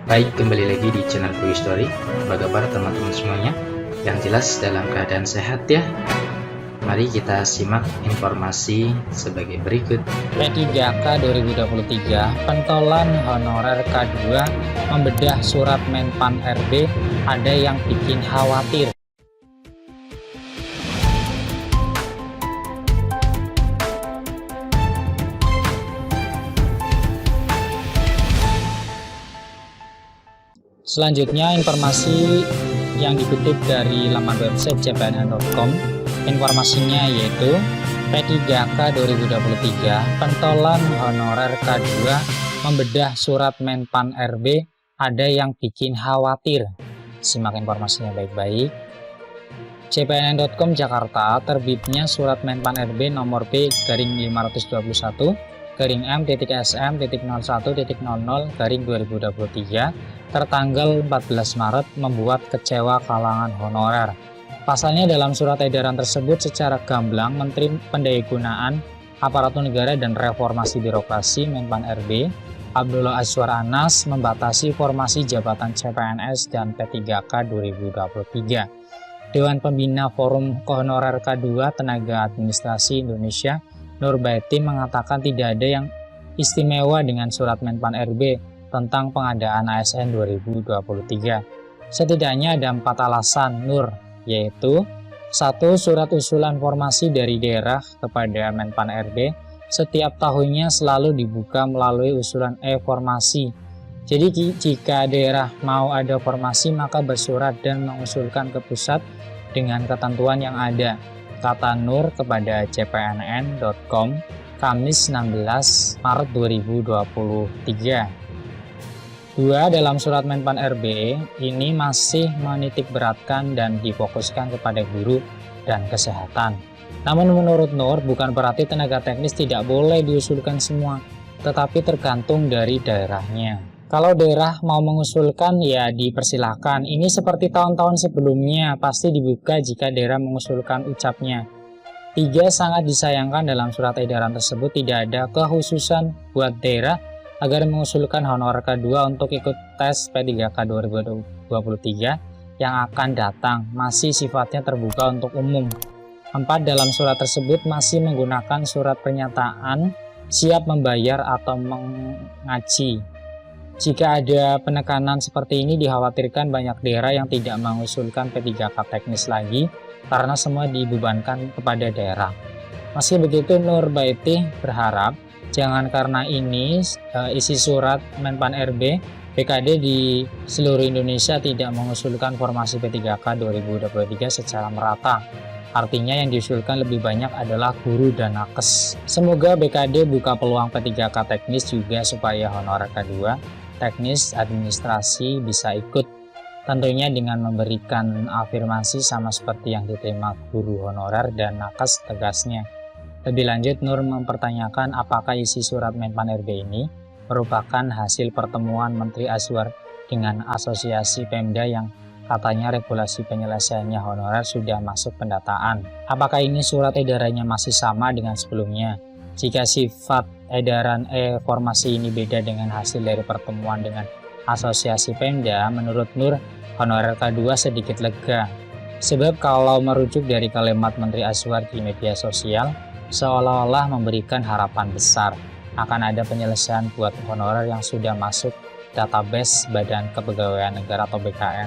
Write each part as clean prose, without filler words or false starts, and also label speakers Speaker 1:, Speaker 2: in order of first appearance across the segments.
Speaker 1: Baik, kembali lagi di channel Quick Story. Apa kabar teman-teman semuanya? Yang jelas dalam keadaan sehat ya. Mari kita simak informasi sebagai berikut.
Speaker 2: P3K 2023, pentolan honorer K2 membedah surat Menpan RB, ada yang bikin khawatir. Selanjutnya informasi yang dikutip dari laman website cpns.com. Informasinya yaitu P3K 2023, pentolan honorer K2 membedah surat Menpan RB, ada yang bikin khawatir. Simak informasinya baik-baik. cpns.com Jakarta, terbitnya surat Menpan RB nomor B/521 M.SM.01.00/2023 tertanggal 14 Maret membuat kecewa kalangan honorer. Pasalnya dalam surat edaran tersebut secara gamblang Menteri Pendayagunaan Aparatur Negara dan Reformasi Birokrasi Menpan RB Abdullah Azwar Anas membatasi formasi jabatan CPNS dan P3K 2023. Dewan Pembina Forum Honorer K2 Tenaga Administrasi Indonesia Nurbaiti mengatakan tidak ada yang istimewa dengan surat Menpan RB tentang pengadaan ASN 2023. Setidaknya ada 4 alasan Nur, yaitu 1. Surat usulan formasi dari daerah kepada Menpan RB setiap tahunnya selalu dibuka melalui usulan e-formasi. Jadi jika daerah mau ada formasi maka bersurat dan mengusulkan ke pusat dengan ketentuan yang ada, kata Nur kepada cpnn.com Kamis 16 Maret 2023. 2. Dalam surat Menpan RB ini masih menitik beratkan dan difokuskan kepada guru dan kesehatan. Namun menurut Nur bukan berarti tenaga teknis tidak boleh diusulkan semua, tetapi tergantung dari daerahnya. Kalau daerah mau mengusulkan ya dipersilahkan. Ini seperti tahun-tahun sebelumnya, pasti dibuka jika daerah mengusulkan ucapnya. 3. Sangat disayangkan dalam surat edaran tersebut tidak ada kekhususan buat daerah agar mengusulkan honorer K2 untuk ikut tes P3K 2023 yang akan datang, masih sifatnya terbuka untuk umum. 4. Dalam surat tersebut masih menggunakan surat pernyataan siap membayar atau mengaji. Jika ada penekanan seperti ini dikhawatirkan banyak daerah yang tidak mengusulkan P3K teknis lagi karena semua dibebankan kepada daerah. Masih begitu, Nurbaiti berharap jangan karena ini isi surat Menpan RB, PKD di seluruh Indonesia tidak mengusulkan formasi P3K 2023 secara merata. Artinya yang diusulkan lebih banyak adalah guru dan nakes. Semoga BKD buka peluang P3K teknis juga supaya honorer K2 teknis administrasi bisa ikut. Tentunya dengan memberikan afirmasi sama seperti yang diterima guru honorer dan nakes, tegasnya. Lebih lanjut, Nur mempertanyakan apakah isi surat Menpan RB ini merupakan hasil pertemuan Menteri Azwar dengan Asosiasi Pemda yang katanya regulasi penyelesaiannya honorer sudah masuk pendataan. Apakah ini surat edarannya masih sama dengan sebelumnya? Jika sifat edaran formasi ini beda dengan hasil dari pertemuan dengan Asosiasi Pemda, menurut Nur, honorer K2 sedikit lega. Sebab kalau merujuk dari kalimat Menteri Azwar di media sosial, seolah-olah memberikan harapan besar akan ada penyelesaian buat honorer yang sudah masuk database Badan Kepegawaian Negara atau BKN.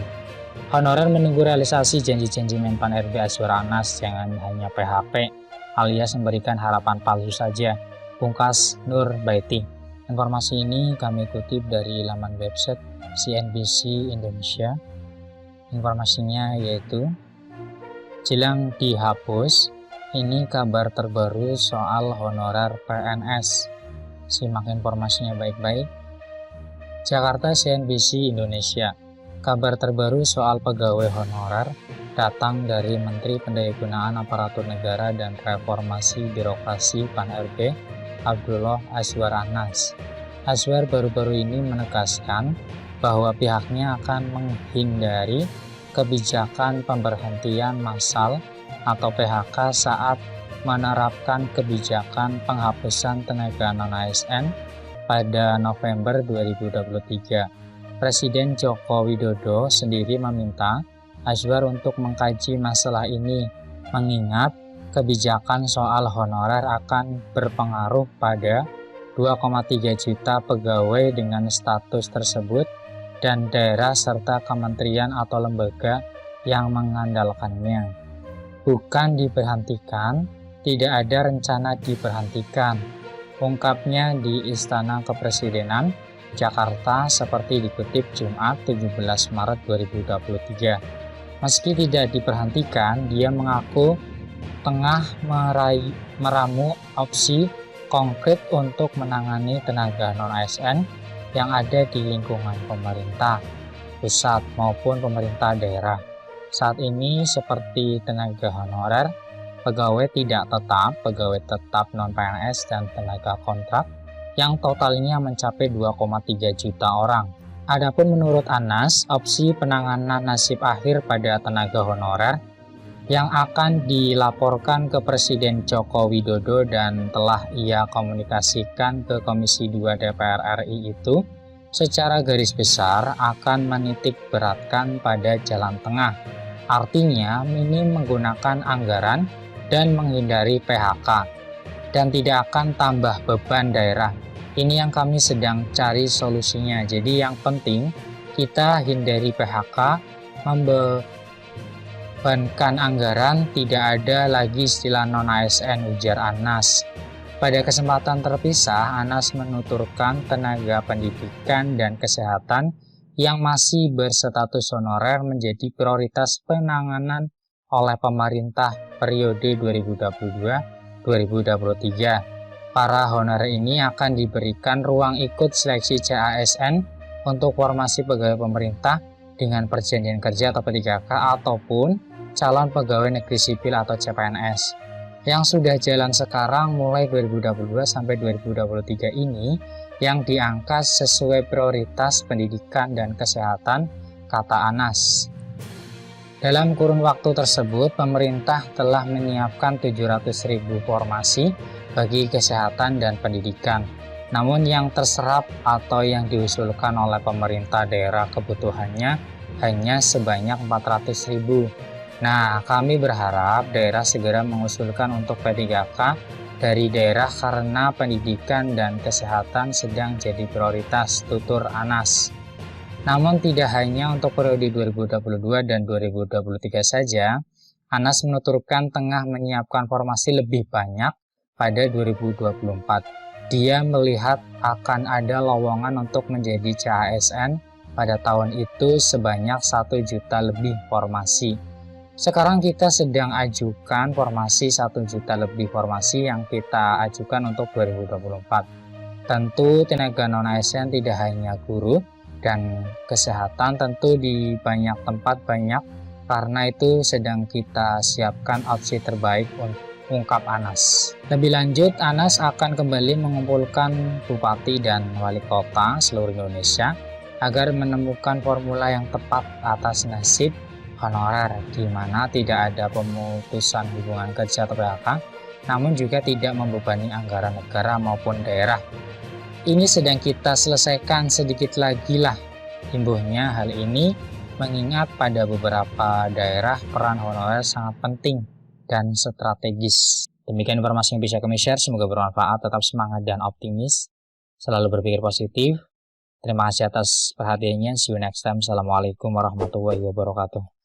Speaker 2: Honorer menunggu realisasi janji-janji Menpan RB Azwar Anas, jangan hanya PHP alias memberikan harapan palsu saja, pungkas Nurbaiti. Informasi ini kami kutip dari laman website CNBC Indonesia. Informasinya yaitu jelang dihapus, ini kabar terbaru soal honorer PNS. Simak informasinya baik-baik. Jakarta, CNBC Indonesia. Kabar terbaru soal pegawai honorer datang dari Menteri Pendayagunaan Aparatur Negara dan Reformasi Birokrasi PAN RB Abdullah Azwar Anas. Azwar baru-baru ini menegaskan bahwa pihaknya akan menghindari kebijakan pemberhentian massal atau PHK saat menerapkan kebijakan penghapusan tenaga non-ASN pada November 2023. Presiden Joko Widodo sendiri meminta Azwar untuk mengkaji masalah ini, mengingat kebijakan soal honorer akan berpengaruh pada 2,3 juta pegawai dengan status tersebut dan daerah serta kementerian atau lembaga yang mengandalkannya. Bukan diberhentikan, tidak ada rencana diberhentikan, ungkapnya di Istana Kepresidenan Jakarta seperti dikutip Jumat 17 Maret 2023. Meski tidak diberhentikan, dia mengaku tengah meramu opsi konkret untuk menangani tenaga non-ASN yang ada di lingkungan pemerintah pusat maupun pemerintah daerah. Saat ini seperti tenaga honorer, pegawai tidak tetap, pegawai tetap non-PNS, dan tenaga kontrak yang totalnya mencapai 2,3 juta orang. Adapun menurut Anas, opsi penanganan nasib akhir pada tenaga honorer yang akan dilaporkan ke Presiden Joko Widodo dan telah ia komunikasikan ke Komisi 2 DPR RI itu secara garis besar akan menitik beratkan pada jalan tengah. Artinya minim menggunakan anggaran dan menghindari PHK dan tidak akan tambah beban daerah. Ini yang kami sedang cari solusinya. Jadi yang penting kita hindari PHK, membebankan anggaran, tidak ada lagi istilah non-ASN, ujar Anas. Pada kesempatan terpisah, Anas menuturkan tenaga pendidikan dan kesehatan yang masih berstatus honorer menjadi prioritas penanganan oleh pemerintah periode 2022-2023. Para honorer ini akan diberikan ruang ikut seleksi CASN untuk formasi pegawai pemerintah dengan perjanjian kerja atau P3K ataupun calon pegawai negeri sipil atau CPNS. Yang sudah jalan sekarang mulai 2022 sampai 2023 ini yang diangkat sesuai prioritas pendidikan dan kesehatan, kata Anas. Dalam kurun waktu tersebut, pemerintah telah menyiapkan 700.000 formasi bagi kesehatan dan pendidikan. Namun yang terserap atau yang diusulkan oleh pemerintah daerah kebutuhannya hanya sebanyak 400.000. Nah, kami berharap daerah segera mengusulkan untuk P3K dari daerah karena pendidikan dan kesehatan sedang jadi prioritas, tutur Anas. Namun tidak hanya untuk periode 2022 dan 2023 saja, Anas menuturkan tengah menyiapkan formasi lebih banyak pada 2024. Dia melihat akan ada lowongan untuk menjadi CASN pada tahun itu sebanyak 1 juta lebih formasi. Sekarang kita sedang ajukan formasi 1 juta lebih formasi yang kita ajukan untuk 2024. Tentu tenaga non-ASN tidak hanya guru dan kesehatan, tentu di banyak tempat banyak, karena itu sedang kita siapkan opsi terbaik, ungkap Anas. Lebih lanjut, Anas akan kembali mengumpulkan bupati dan wali kota seluruh Indonesia agar menemukan formula yang tepat atas nasib honorer, di mana tidak ada pemutusan hubungan kerja atau PHK, namun juga tidak membebani anggaran negara maupun daerah. Ini sedang kita selesaikan sedikit lagi lah, imbuhnya. Hal ini mengingat pada beberapa daerah peran honorer sangat penting dan strategis. Demikian informasi yang bisa kami share, semoga bermanfaat, tetap semangat dan optimis, selalu berpikir positif. Terima kasih atas perhatiannya, see you next time. Assalamualaikum warahmatullahi wabarakatuh.